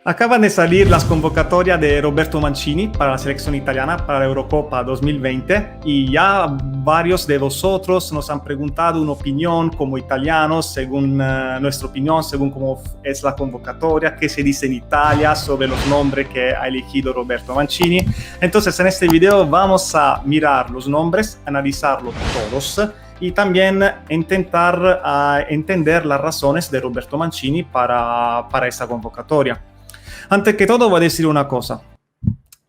Acaban de salir las convocatorias de Roberto Mancini para la selección italiana para la Eurocopa 2020 y ya varios de vosotros nos han preguntado una opinión como italianos, según nuestra opinión, según cómo es la convocatoria, qué se dice en Italia sobre los nombres que ha elegido Roberto Mancini. Entonces en este video vamos a mirar los nombres, analizarlos todos y también intentar entender las razones de Roberto Mancini para esta convocatoria. Antes que todo voy a decir una cosa.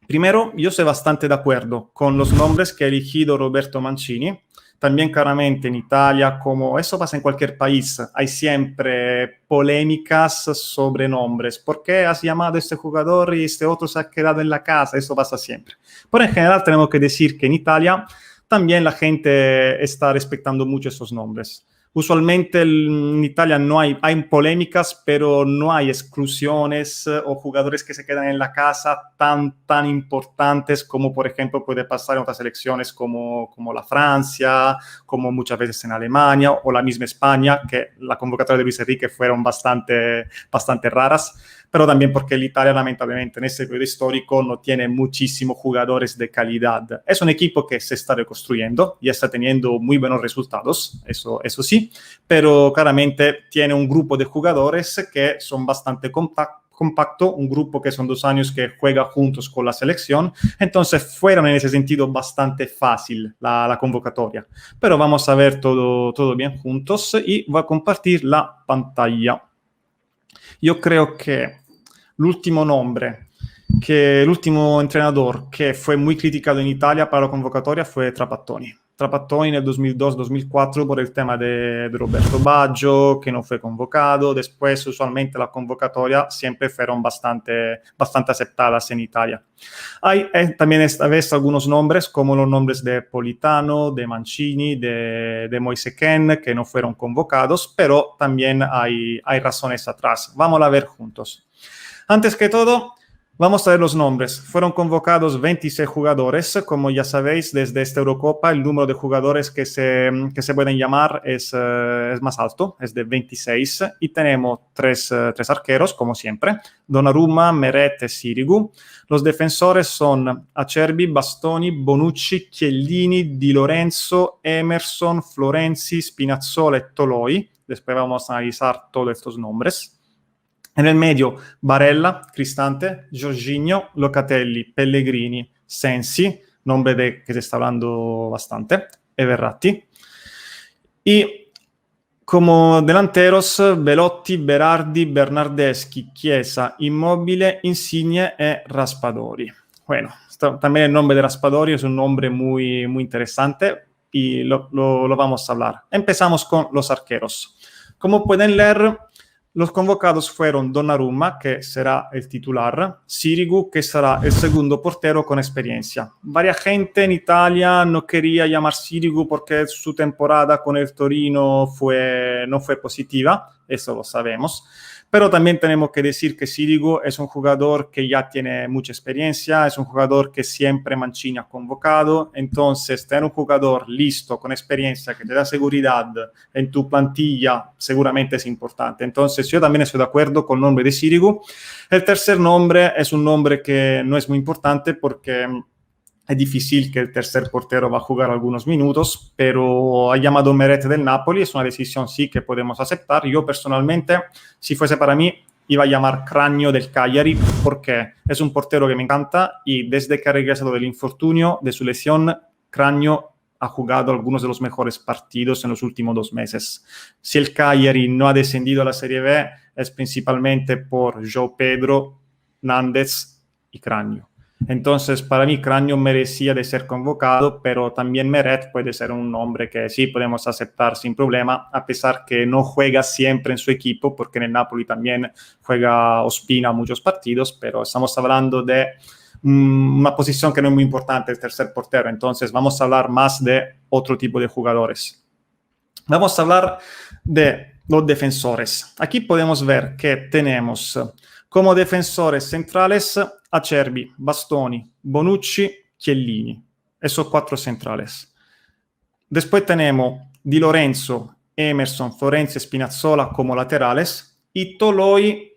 Primero, yo estoy bastante de acuerdo con los nombres que ha elegido Roberto Mancini. También claramente en Italia, como eso pasa en cualquier país, hay siempre polémicas sobre nombres. ¿Por qué has llamado a este jugador y este otro se ha quedado en la casa? Eso pasa siempre. Pero en general tenemos que decir que en Italia también la gente está respetando mucho esos nombres. Usualmente en Italia no hay polémicas, pero no hay exclusiones o jugadores que se quedan en la casa tan importantes como, por ejemplo, puede pasar en otras selecciones como la Francia, como muchas veces en Alemania o la misma España, que la convocatoria de Luis Enrique fueron bastante raras, pero también porque el Italia, lamentablemente, en este periodo histórico no tiene muchísimos jugadores de calidad. Es un equipo que se está reconstruyendo y está teniendo muy buenos resultados, eso sí, pero claramente tiene un grupo de jugadores que son bastante compacto, un grupo que son 2 años que juega juntos con la selección, entonces fueron en ese sentido bastante fácil la convocatoria. Pero vamos a ver todo bien juntos y voy a compartir la pantalla. Yo creo que l'ultimo entrenador que fue muy criticado en Italia para la convocatoria fue Trapattoni. Trapattoni en el 2002-2004 por el tema de Roberto Baggio, que no fue convocado. Después, usualmente, la convocatoria siempre fueron bastante aceptadas en Italia. Hay también esta vez algunos nombres, como los nombres de Politano, de Mancini, de Moise Kean, que no fueron convocados, pero también hay razones atrás. Vamos a ver juntos. Antes que todo, vamos a ver los nombres. Fueron convocados 26 jugadores. Como ya sabéis, desde esta Eurocopa el número de jugadores que se pueden llamar es más alto, es de 26. Y tenemos tres arqueros, como siempre: Donnarumma, Meret y Sirigu. Los defensores son Acerbi, Bastoni, Bonucci, Chiellini, Di Lorenzo, Emerson, Florenzi, Spinazzola y Toloi. Después vamos a analizar todos estos nombres. En el medio, Barella, Cristante, Jorginho, Locatelli, Pellegrini, Sensi, nombre que se está hablando bastante, e Verratti. Y como delanteros, Belotti, Berardi, Bernardeschi, Chiesa, Immobile, Insigne y Raspadori. Bueno, también el nombre de Raspadori es un nombre muy interesante y lo vamos a hablar. Empezamos con los arqueros. Como pueden leer, los convocados fueron Donnarumma, que será el titular, Sirigu, que será el segundo portero con experiencia. Varia gente en Italia no quería llamar Sirigu porque su temporada con el Torino no fue positiva, eso lo sabemos. Pero también tenemos que decir que Sirigu es un jugador que ya tiene mucha experiencia, es un jugador que siempre Mancini ha convocado. Entonces, tener un jugador listo, con experiencia, que te da seguridad en tu plantilla, seguramente es importante. Entonces, yo también estoy de acuerdo con el nombre de Sirigu. El tercer nombre es un nombre que no es muy importante porque es difícil que el tercer portero va a jugar algunos minutos, pero ha llamado Meret del Napoli, es una decisión sí que podemos aceptar. Yo personalmente, si fuese para mí, iba a llamar Cragno del Cagliari porque es un portero que me encanta y desde que ha regresado del infortunio, de su lesión, Cragno ha jugado algunos de los mejores partidos en los últimos 2 meses. Si el Cagliari no ha descendido a la Serie B, es principalmente por João Pedro, Nández y Cragno. Entonces, para mí, Cragno merecía de ser convocado, pero también Meret puede ser un nombre que sí podemos aceptar sin problema, a pesar que no juega siempre en su equipo, porque en el Napoli también juega Ospina muchos partidos, pero estamos hablando de una posición que no es muy importante, el tercer portero. Entonces, vamos a hablar más de otro tipo de jugadores. Vamos a hablar de los defensores. Aquí podemos ver que tenemos como defensores centrales Acerbi, Bastoni, Bonucci, Chiellini. Esos 4 centrales. Después tenemos Di Lorenzo, Emerson, Florenzi y Spinazzola como laterales y Toloi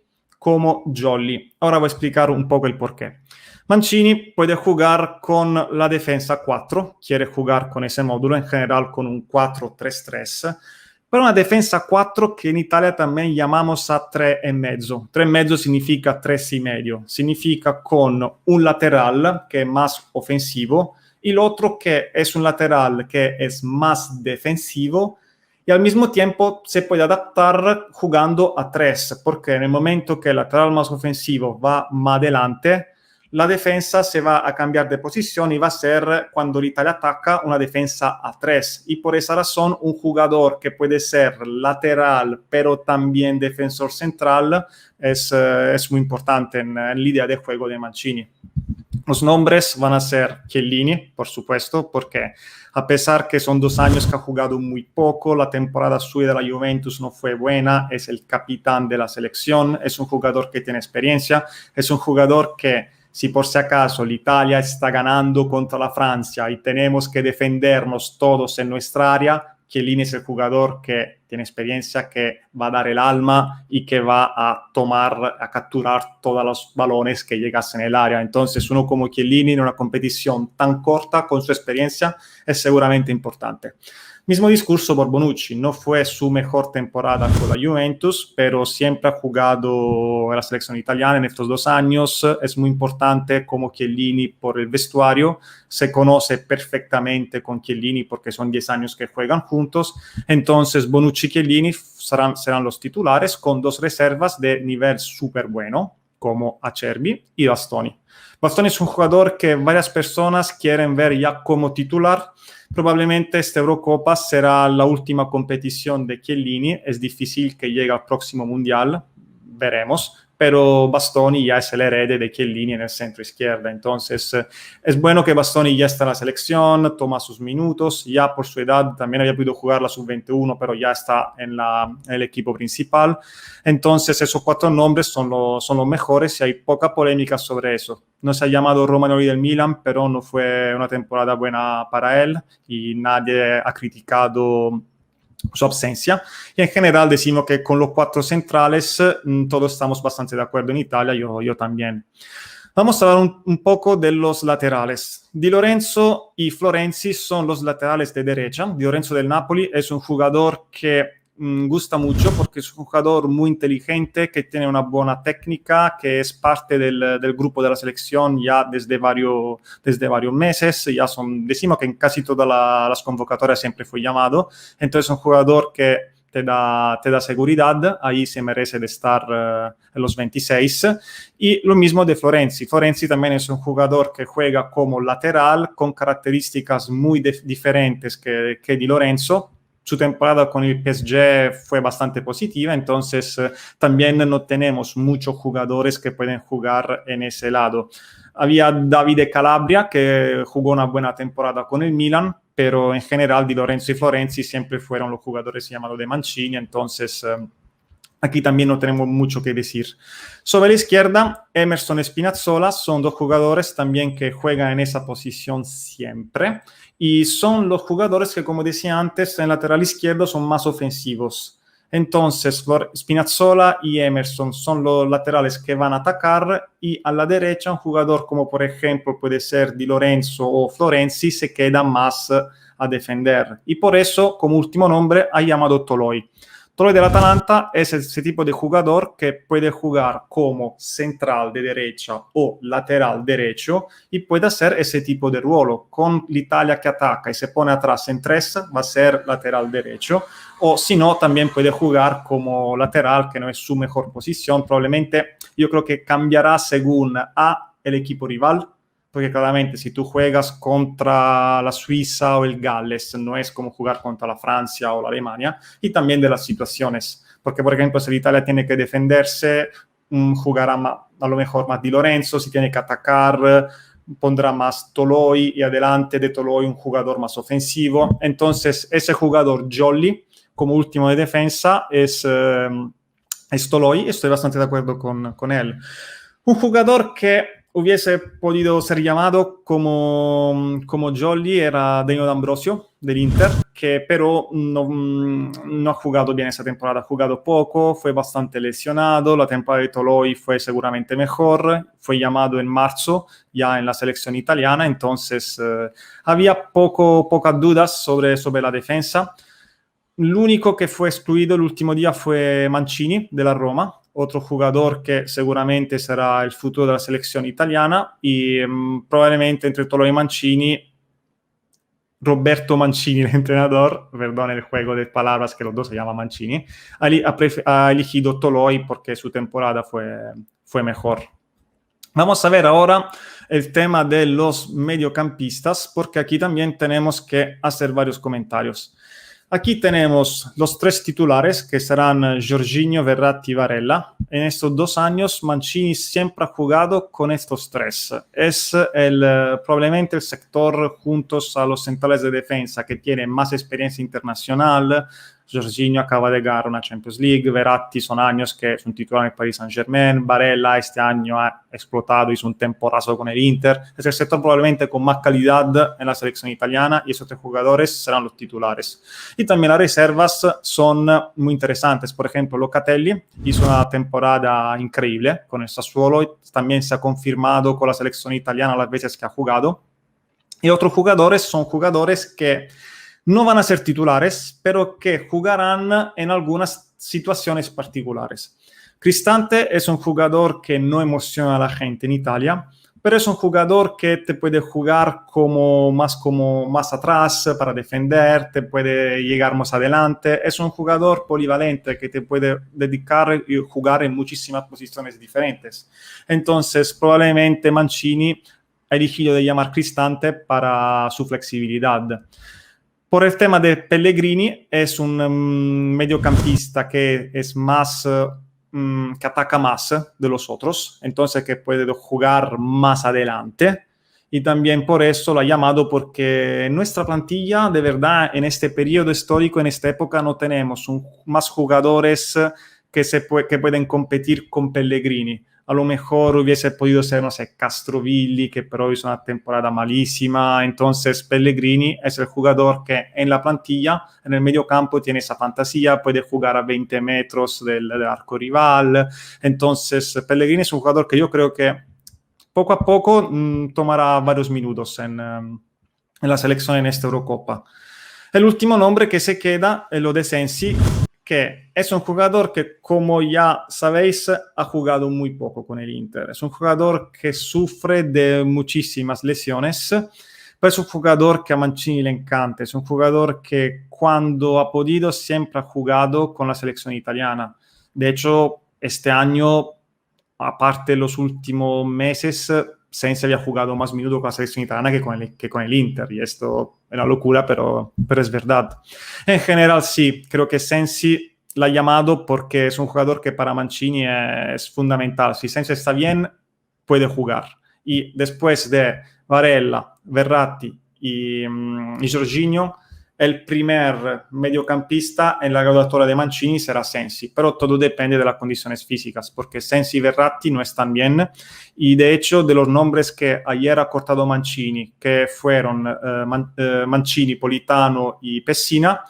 como Jolly. Ahora voy a explicar un poco el porqué. Mancini puede jugar con la defensa 4, quiere jugar con ese módulo, en general con un 4-3-3, pero una defensa 4 que en Italia también llamamos a 3,5. 3,5 significa 3,5, significa con un lateral que es más ofensivo y el otro que es un lateral que es más defensivo, y al mismo tiempo se puede adaptar jugando a 3, porque en el momento que el lateral más ofensivo va más adelante, la defensa se va a cambiar de posición y va a ser, cuando l'Italia ataca, una defensa a 3. Y por esa razón, un jugador que puede ser lateral, pero también defensor central, es muy importante en la idea de juego de Mancini. Los nombres van a ser Chiellini, por supuesto, porque a pesar que son 2 años que ha jugado muy poco, la temporada suya de la Juventus no fue buena, es el capitán de la selección, es un jugador que tiene experiencia, es un jugador que, si por si acaso l'Italia está ganando contra la Francia y tenemos que defendernos todos en nuestra área, Chiellini es el jugador que tiene experiencia, que va a dar el alma y que va a capturar todos los balones que llegasen en el área. Entonces, uno como Chiellini en una competición tan corta, con su experiencia, es seguramente importante. Mismo discurso por Bonucci, no fue su mejor temporada con la Juventus, pero siempre ha jugado en la selección italiana en estos 2 años. Es muy importante como Chiellini por el vestuario, se conoce perfectamente con Chiellini porque son 10 años que juegan juntos. Entonces Bonucci y Chiellini serán los titulares con 2 reservas de nivel súper bueno, como Acerbi y Bastoni. Bastoni es un jugador que varias personas quieren ver ya como titular. Probablemente esta Eurocopa será la última competición de Chiellini. Es difícil que llegue al próximo Mundial, veremos. Pero Bastoni ya es el heredero de Chiellini en el centro izquierda. Entonces, es bueno que Bastoni ya está en la selección, toma sus minutos. Ya por su edad también había podido jugar la sub-21, pero ya está en el equipo principal. Entonces, esos 4 nombres son los mejores y hay poca polémica sobre eso. No se ha llamado Romagnoli del Milan, pero no fue una temporada buena para él y nadie ha criticado su ausencia. Y en general decimos que con los 4 centrales todos estamos bastante de acuerdo en Italia, yo también. Vamos a hablar un poco de los laterales. Di Lorenzo y Florenzi son los laterales de derecha. Di Lorenzo del Napoli es un jugador que gusta mucho porque es un jugador muy inteligente, que tiene una buena técnica, que es parte del grupo de la selección ya desde varios meses. Ya decimos que en casi todas las convocatorias siempre fue llamado. Entonces es un jugador que te da seguridad, ahí se merece de estar en los 26. Y lo mismo de Florenzi. Florenzi también es un jugador que juega como lateral con características muy diferentes que Di Lorenzo. Su temporada con el PSG fue bastante positiva, entonces también no tenemos muchos jugadores que pueden jugar en ese lado. Había Davide Calabria, que jugó una buena temporada con el Milan, pero en general Di Lorenzo y Florenzi siempre fueron los jugadores llamados de Mancini, entonces aquí también no tenemos mucho que decir. Sobre la izquierda, Emerson y Spinazzola son 2 jugadores también que juegan en esa posición siempre. Y son los jugadores que, como decía antes, en lateral izquierdo son más ofensivos. Entonces, Spinazzola y Emerson son los laterales que van a atacar y a la derecha un jugador como por ejemplo puede ser Di Lorenzo o Florenzi se queda más a defender. Y por eso, como último nombre, ha llamado Toloi. Toloi del Atalanta es ese tipo de jugador que puede jugar como central de derecha o lateral derecho y puede hacer ese tipo de ruolo. Con l'Italia que ataca y se pone atrás en 3, va a ser lateral derecho. O si no, también puede jugar como lateral, que no es su mejor posición. Probablemente yo creo que cambiará según el equipo rival, porque claramente si tú juegas contra la Suiza o el Gales, no es como jugar contra la Francia o la Alemania, y también de las situaciones, porque por ejemplo si Italia tiene que defenderse, jugará a lo mejor más Di Lorenzo, si tiene que atacar, pondrá más Toloi y adelante de Toloi un jugador más ofensivo. Entonces ese jugador Jolly como último de defensa es Toloi, estoy bastante de acuerdo con él. Un jugador que hubiese podido ser llamado como Jolly era Danilo D'Ambrosio del Inter, que pero no ha jugado bien esa temporada, ha jugado poco, fue bastante lesionado, la temporada de Toloi fue seguramente mejor, fue llamado en marzo ya en la selección italiana, entonces había pocas dudas sobre la defensa. L'unico que fue excluido el último día fue Mancini de la Roma, otro jugador que seguramente será el futuro de la selección italiana y probablemente entre Tolo y Mancini, Roberto Mancini, el entrenador, perdón el juego de palabras que los dos se llama Mancini, ha elegido Toloi porque su temporada fue mejor. Vamos a ver ahora el tema de los mediocampistas, porque aquí también tenemos que hacer varios comentarios. Aquí tenemos los tres titulares que serán Jorginho, Verratti y Varela. En estos 2 años Mancini siempre ha jugado con estos tres. Es probablemente el sector juntos a los centrales de defensa que tiene más experiencia internacional. Jorginho acaba de ganar una Champions League, Verratti son años que es un titular en el Paris Saint-Germain, Varela este año ha explotado, hizo un temporazo con el Inter, es el sector probablemente con más calidad en la selección italiana y esos tres jugadores serán los titulares. Y también las reservas son muy interesantes, por ejemplo Locatelli hizo una temporada increíble con el Sassuolo y también se ha confirmado con la selección italiana las veces que ha jugado. Y otros jugadores son jugadores que no van a ser titulares, pero que jugarán en algunas situaciones particulares. Cristante es un jugador que no emociona a la gente en Italia, pero es un jugador que te puede jugar más atrás para defender, te puede llegar más adelante. Es un jugador polivalente que te puede dedicar y jugar en muchísimas posiciones diferentes. Entonces, probablemente Mancini ha elegido de llamar Cristante para su flexibilidad. Por el tema de Pellegrini, es un mediocampista que es más, que ataca más de los otros, entonces que puede jugar más adelante. Y también por eso lo ha llamado, porque en nuestra plantilla, de verdad, en este periodo histórico, en esta época, no tenemos más jugadores que pueden competir con Pellegrini. A lo mejor hubiese podido ser, no sé, Castrovilli, que pero hizo una temporada malísima. Entonces Pellegrini es el jugador que en la plantilla, en el medio campo, tiene esa fantasía, puede jugar a 20 metros del arco rival. Entonces Pellegrini es un jugador que yo creo que poco a poco tomará varios minutos en la selección en esta Eurocopa. El último nombre que se queda es lo de Sensi, que es un jugador que, como ya sabéis, ha jugado muy poco con el Inter. Es un jugador que sufre de muchísimas lesiones, pero es un jugador que a Mancini le encanta. Es un jugador que cuando ha podido siempre ha jugado con la selección italiana. De hecho, este año, aparte de los últimos meses, Sensi había jugado más minutos con la selección italiana que con el Inter, y esto es una locura, pero es verdad. En general, sí, creo que Sensi l'ha llamado porque es un jugador que para Mancini es fundamental. Si Sensi está bien, puede jugar. Y después de Varela, Verratti y Jorginho, el primer mediocampista en la graduatoria de Mancini será Sensi, pero todo depende de las condiciones físicas, porque Sensi y Verratti no están bien, y de hecho de los nombres que ayer ha cortado Mancini, que fueron Mancini, Politano y Pessina,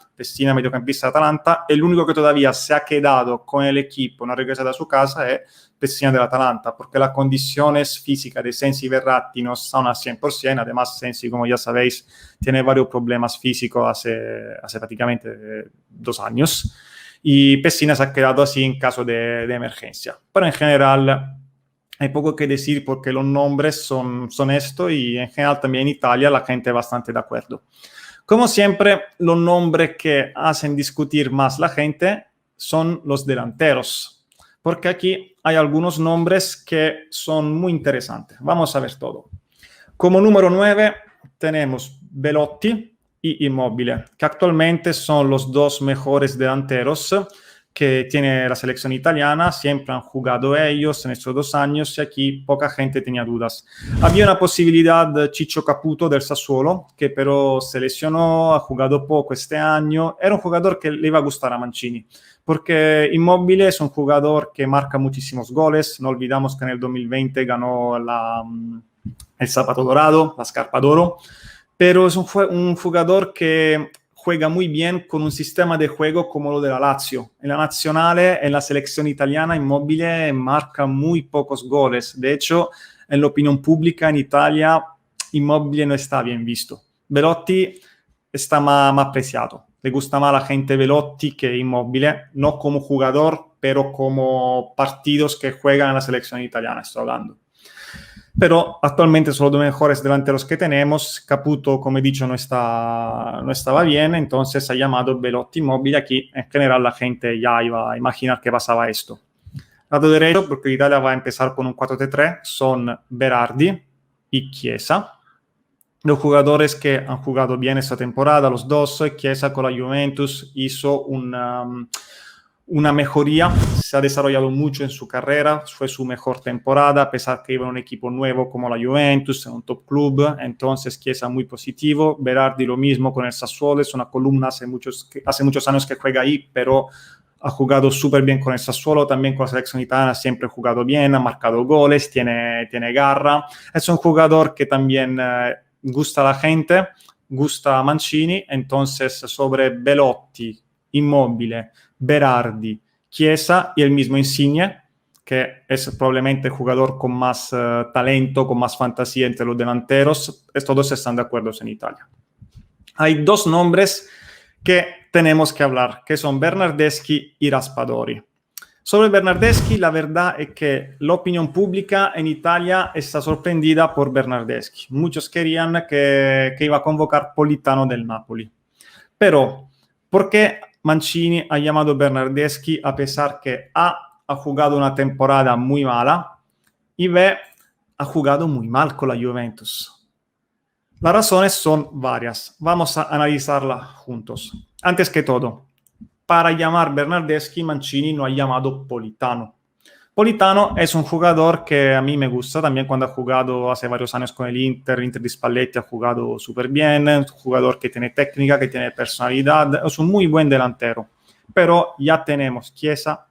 mediocampista de Atalanta, el único que todavía se ha quedado con el equipo, no ha regresado a su casa, es Pessina del Atalanta, porque las condiciones físicas de Sensi y Verratti no son al 100%, además Sensi, como ya sabéis, tiene varios problemas físicos hace prácticamente 2 años, y Pessina se ha quedado así en caso de emergencia. Pero en general hay poco que decir porque los nombres son estos, y en general también en Italia la gente es bastante de acuerdo. Como siempre, los nombres que hacen discutir más la gente son los delanteros, porque aquí hay algunos nombres que son muy interesantes. Vamos a ver todo. Como número 9 tenemos Belotti y Immobile, que actualmente son los 2 mejores delanteros que tiene la selección italiana. Siempre han jugado ellos en estos 2 años y aquí poca gente tenía dudas. Había una posibilidad Ciccio Caputo del Sassuolo, que pero se lesionó, ha jugado poco este año. Era un jugador que le iba a gustar a Mancini, Porque Immobile es un jugador que marca muchísimos goles. No olvidamos que en el 2020 ganó el Zapato Dorado, la Scarpa d'Oro, pero es un jugador que juega muy bien con un sistema de juego como lo de la Lazio. En la Nazionale, en la selección italiana, Immobile marca muy pocos goles. De hecho, en la opinión pública en Italia, Immobile no está bien visto. Belotti está más apreciado. Le gusta más a la gente Belotti que Immobile, no como jugador, pero como partidos que juegan en la selección italiana, estoy hablando. Pero actualmente son los dos mejores delanteros que tenemos. Caputo, como he dicho, no estaba bien, entonces ha llamado Belotti Immobile. Aquí, en general, la gente ya iba a imaginar que pasaba esto. Lado derecho, porque Italia va a empezar con un 4-3-3, son Berardi y Chiesa. Los jugadores que han jugado bien esta temporada, los dos. Chiesa con la Juventus hizo una mejoría, se ha desarrollado mucho en su carrera, fue su mejor temporada, a pesar que iba en un equipo nuevo como la Juventus, en un top club, entonces Chiesa muy positivo. Berardi lo mismo con el Sassuolo, es una columna, hace muchos años que juega ahí, pero ha jugado súper bien con el Sassuolo, también con la selección italiana siempre ha jugado bien, ha marcado goles, tiene garra, es un jugador que también gusta a la gente, gusta a Mancini, entonces sobre Belotti, Immobile, Berardi, Chiesa y el mismo Insigne, que es probablemente el jugador con más talento, con más fantasía entre los delanteros, todos están de acuerdo en Italia. Hay dos nombres que tenemos que hablar, que son Bernardeschi y Raspadori. Sobre Bernardeschi, la verdad es que la opinión pública en Italia está sorprendida por Bernardeschi. Muchos querían que iba a convocar Politano del Napoli. Pero, ¿por qué Mancini ha llamado a Bernardeschi a pesar que A, ha jugado una temporada muy mala y B, ha jugado muy mal con la Juventus? Las razones son varias. Vamos a analizarlas juntos. Antes que todo, para llamar Bernardeschi, Mancini no ha llamado Politano. Politano es un jugador que a mí me gusta, también cuando ha jugado hace varios años con el Inter di Spalletti ha jugado súper bien, es un jugador que tiene técnica, que tiene personalidad, es un muy buen delantero. Pero ya tenemos Chiesa,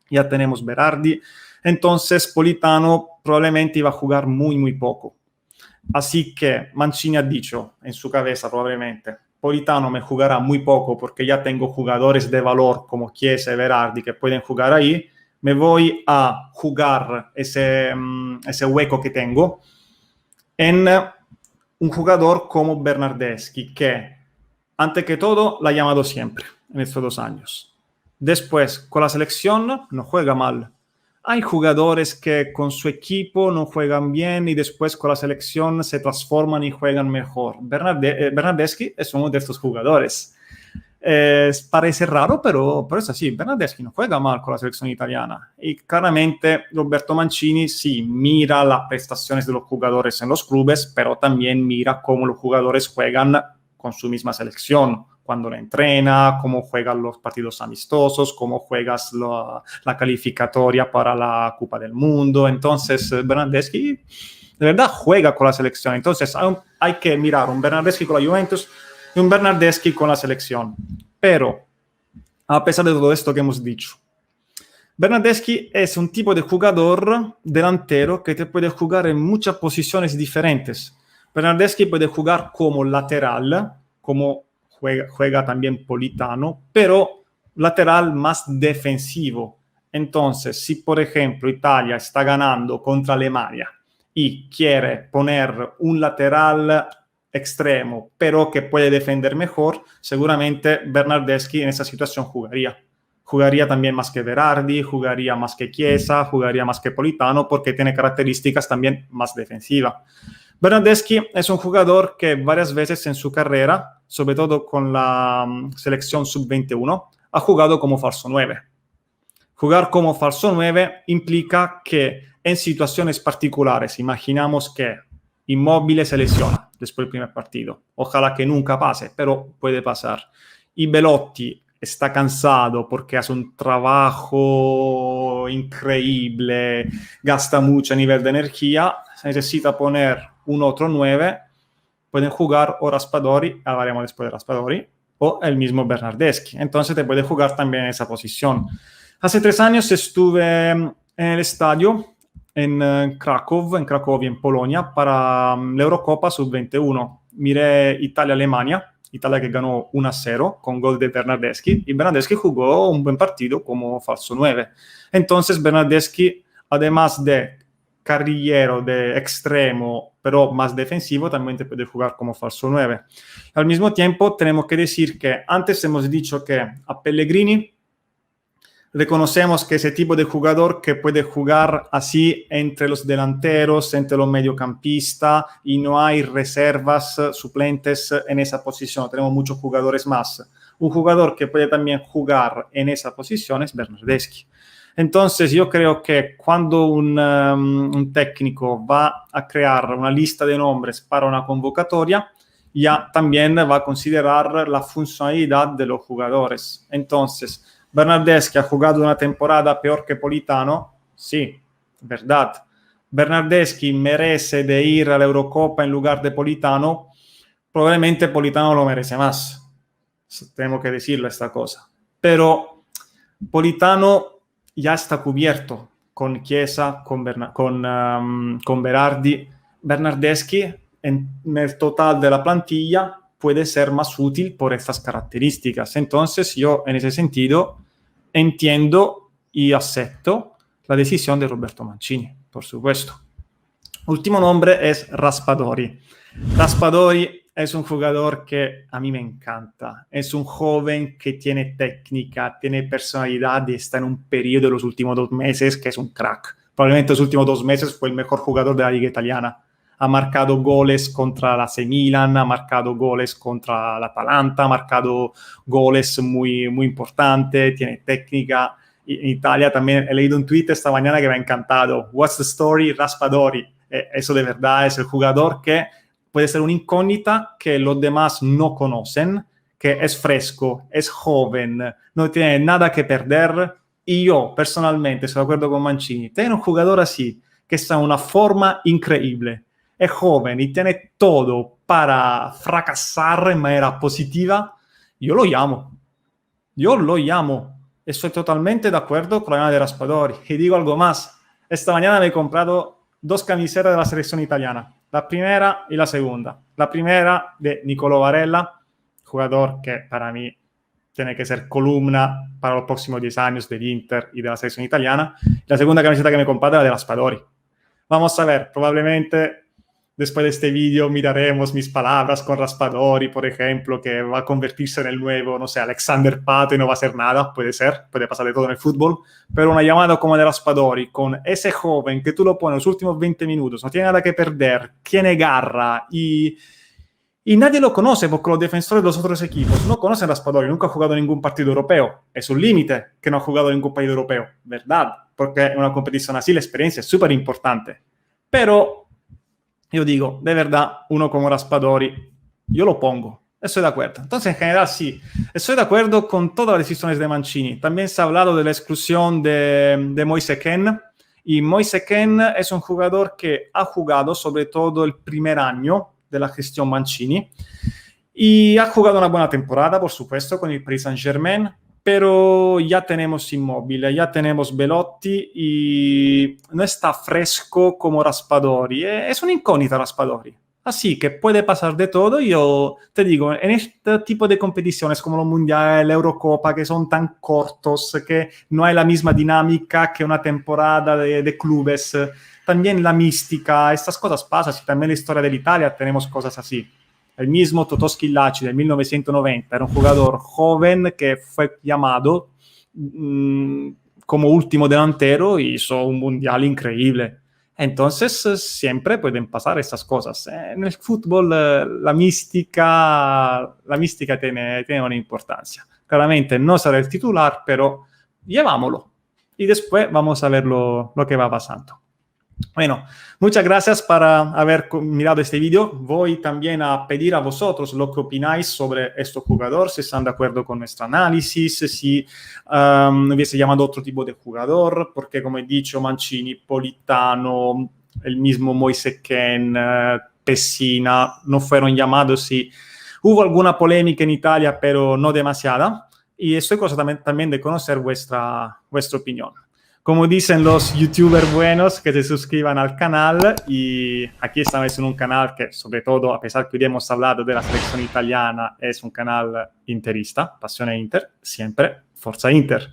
ya tenemos Berardi, entonces Politano probablemente iba a jugar muy, muy poco. Así que Mancini ha dicho en su cabeza probablemente, Politano me jugará muy poco porque ya tengo jugadores de valor como Chiesa y Berardi que pueden jugar ahí, me voy a jugar ese hueco que tengo en un jugador como Bernardeschi, que antes que todo la ha llamado siempre en estos 2 años. Después, con la selección no juega mal. Hay jugadores que con su equipo no juegan bien y después con la selección se transforman y juegan mejor. Bernardeschi es uno de estos jugadores. Parece raro, pero es así. Bernardeschi no juega mal con la selección italiana. Y claramente Roberto Mancini sí mira las prestaciones de los jugadores en los clubes, pero también mira cómo los jugadores juegan con su misma selección, cuando la entrena, cómo juegan los partidos amistosos, cómo juegas la calificatoria para la Copa del Mundo. Entonces, Bernardeschi de verdad juega con la selección. Entonces, hay que mirar un Bernardeschi con la Juventus y un Bernardeschi con la selección. Pero, a pesar de todo esto que hemos dicho, Bernardeschi es un tipo de jugador delantero que te puede jugar en muchas posiciones diferentes. Bernardeschi puede jugar como lateral, como juega también Politano, pero lateral más defensivo. Entonces, si por ejemplo Italia está ganando contra Alemania y quiere poner un lateral extremo, pero que puede defender mejor, seguramente Bernardeschi en esa situación jugaría. Jugaría también más que Berardi, jugaría más que Chiesa, jugaría más que Politano, porque tiene características también más defensivas. Bernardeschi es un jugador que varias veces en su carrera, sobre todo con la selección sub-21, ha jugado como falso 9. Jugar como falso 9 implica que en situaciones particulares, imaginamos que Immobile se lesiona después del primer partido. Ojalá que nunca pase, pero puede pasar. Y Belotti está cansado porque hace un trabajo increíble, gasta mucho a nivel de energía, se necesita poner un otro 9, pueden jugar o Raspadori, hablaremos después de Raspadori, o el mismo Bernardeschi. Entonces te puede jugar también en esa posición. Hace 3 años estuve en el estadio en Cracovia, en Polonia, para la Eurocopa Sub-21. Miré Italia-Alemania, Italia que ganó 1-0 con gol de Bernardeschi, y Bernardeschi jugó un buen partido como falso 9. Entonces Bernardeschi, además de carrillero, de extremo, pero más defensivo, también te puede jugar como falso 9. Al mismo tiempo, tenemos que decir que antes hemos dicho que a Pellegrini reconocemos que ese tipo de jugador que puede jugar así entre los delanteros, entre los mediocampistas, y no hay reservas, suplentes en esa posición. Tenemos muchos jugadores más. Un jugador que puede también jugar en esa posición es Bernardeschi. Entonces yo creo que cuando un técnico va a crear una lista de nombres para una convocatoria, ya también va a considerar la funcionalidad de los jugadores. Entonces, Bernardeschi ha jugado una temporada peor que Politano, sí, verdad. Bernardeschi merece de ir a la Eurocopa en lugar de Politano, probablemente Politano lo merece más. Tenemos que decirle esta cosa. Pero Politano ya está cubierto con Chiesa, con Berardi. Bernardeschi en el total de la plantilla puede ser más útil por estas características. Entonces yo en ese sentido entiendo y acepto la decisión de Roberto Mancini, por supuesto. Último nombre es Raspadori. Raspadori es un jugador que a mí me encanta. Es un joven que tiene técnica, tiene personalidad y está en un periodo de los últimos 2 meses que es un crack. Probablemente los últimos 2 meses fue el mejor jugador de la Liga Italiana. Ha marcado goles contra la AC Milan, ha marcado goles contra la Atalanta, ha marcado goles muy, muy importantes, tiene técnica. En Italia también he leído un tweet esta mañana que me ha encantado. What's the story? Raspadori. Eso de verdad es el jugador que puede ser una incógnita que los demás no conocen, que es fresco, es joven, no tiene nada que perder. Y yo, personalmente, estoy de acuerdo con Mancini, tener un jugador así, que está en una forma increíble, es joven y tiene todo para fracasar en manera positiva, yo lo llamo. Yo lo llamo. Estoy totalmente de acuerdo con la idea de Raspadori. Y digo algo más. Esta mañana me he comprado 2 camisetas de la selección italiana. La primera y la segunda. La primera de Nicolò Varela, jugador que para mí tiene que ser columna para los próximos 10 años del Inter y de la selección italiana. La segunda camiseta que me he comprado es la de Raspadori. Vamos a ver, probablemente después de este vídeo miraremos mis palabras con Raspadori, por ejemplo, que va a convertirse en el nuevo, no sé, Alexander Pato y no va a hacer nada, puede ser, puede pasar de todo en el fútbol, pero una llamada como de Raspadori, con ese joven que tú lo pones en los últimos 20 minutos, no tiene nada que perder, tiene garra y nadie lo conoce porque los defensores de los otros equipos no conocen a Raspadori, nunca ha jugado en ningún partido europeo, es un límite que no ha jugado en ningún país europeo, ¿verdad? Porque en una competición así la experiencia es súper importante, pero yo digo, de verdad, uno como Raspadori, yo lo pongo. Estoy de acuerdo. Entonces, en general, sí. Estoy de acuerdo con todas las decisiones de Mancini. También se ha hablado de la exclusión de Moise Kean. Y Moise Kean es un jugador que ha jugado sobre todo el primer año de la gestión Mancini. Y ha jugado una buena temporada, por supuesto, con el Paris Saint-Germain. Pero ya tenemos Immobile, ya tenemos Belotti y no está fresco como Raspadori. Es una incógnita Raspadori. Así que puede pasar de todo. Yo te digo, en este tipo de competiciones como los Mundiales, la Eurocopa, que son tan cortos, que no hay la misma dinámica que una temporada de clubes, también la mística, estas cosas pasan. Y también en la historia de Italia tenemos cosas así. El mismo Totò Schillaci del 1990 era un jugador joven que fue llamado como último delantero y hizo un mundial increíble. Entonces siempre pueden pasar estas cosas. En el fútbol la mística tiene una importancia. Claramente no será el titular, pero llevámoslo. Y después vamos a ver lo que va pasando. Bueno, muchas gracias por haber mirado este video. Voy también a pedir a vosotros lo que opináis sobre este jugador, si están de acuerdo con nuestro análisis, si hubiese llamado otro tipo de jugador, porque como he dicho, Mancini, Politano, el mismo Moise Kean, Pessina, no fueron llamados y Hubo alguna polémica en Italia, pero no demasiada. Y estoy curioso también de conocer vuestra opinión. Como dicen los youtubers buenos, que se suscriban al canal. Y aquí estamos en un canal que, sobre todo, a pesar que hoy hemos hablado de la selección italiana, es un canal interista, Passione Inter, siempre Forza Inter.